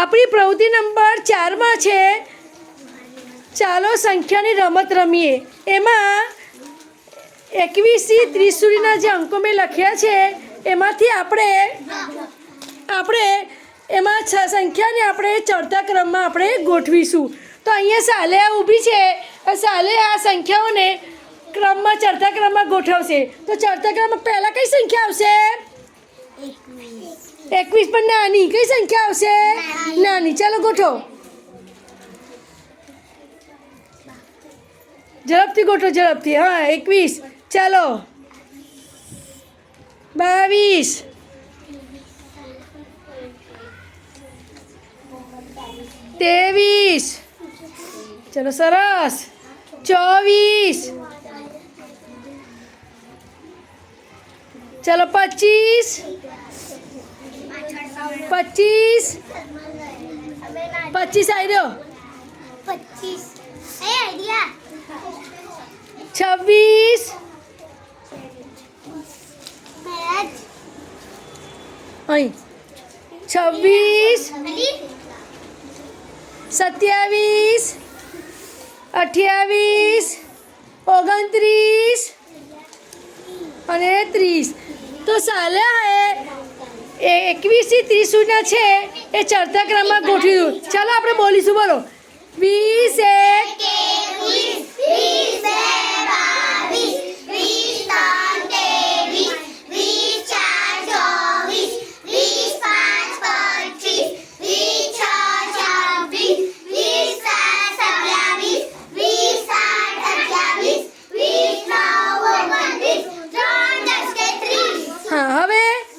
આપણી પ્રવૃત્તિ નંબર 4માં છે ચાલો સંખ્યાની રમત રમીએ. એમાં 21 થી 30 સુધીના જે અંકો મેં લખ્યા છે એમાંથી આપણે એમાં સંખ્યાને આપણે ચડતા ક્રમમાં આપણે ગોઠવીશું. તો અહીંયા સાલેયા ઊભી છે. સાલે આ સંખ્યાઓને ક્રમમાં ચડતા ક્રમમાં ગોઠવશે. તો ચડતા ક્રમમાં પહેલાં કઈ સંખ્યા આવશે? 21. પણ નાની કઈ સંખ્યા આવશે? નાની. ચાલો ગોઠવો, ઝડપથી ગોઠવો, ઝડપથી. હા 21. ચાલો 22. तेवीस. चलो सरस. 24. चलो 25. 25. 25 आई रहो. 26. 26. 27. 28. 29 અને 30. તો સાલ્યા 21 થી 30 સુધીના છે એ ચડતા ક્રમમાં ગોઠવી દઉં. ચાલો આપણે બોલીશું, બોલો. 20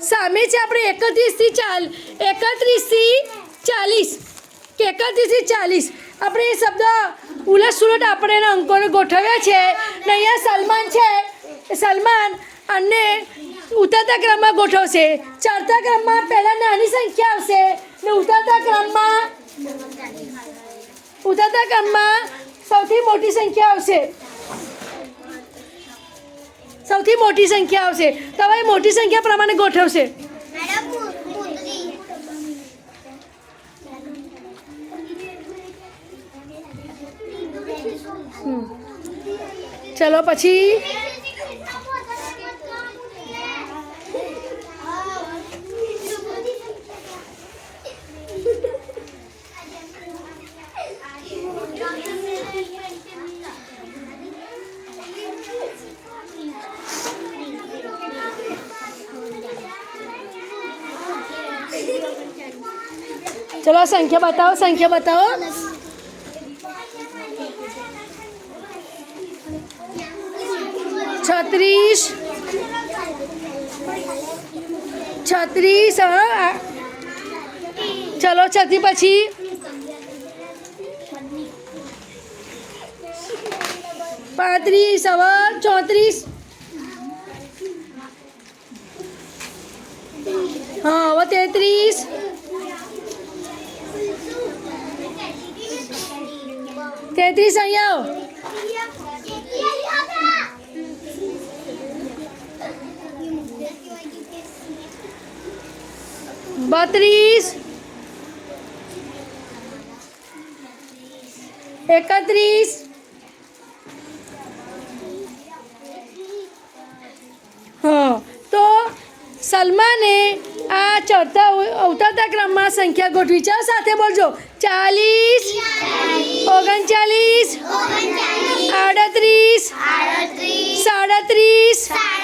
સામે છે આપણે 31 થી 40. આપણે એ શબ્દ ઉલટ સુલટ આપણે એના અંકોને ગોઠવ્યા છે. ને અહીંયા સલમાન છે, સલમાન અને ઉતરતા ક્રમમાં ગોઠવશે. ચડતા ક્રમમાં પહેલાં નાની સંખ્યા આવશે ને ઉતરતા ક્રમમાં સૌથી મોટી સંખ્યા આવશે. તો હવે મોટી સંખ્યા પ્રમાણે ગોઠવશે. ચલો પછી ચલો સંખ્યા બતાવો. 36. ચલો 36 પછી 35. હવે 34. હા હવે 33. 33 અહીંયા આવો. 32. 31. હા તો સલમાને આ ઉતરતા ક્રમમાં સંખ્યા ગોઠવી. ચાલો સાથે બોલજો. 40. 39. 38. 37.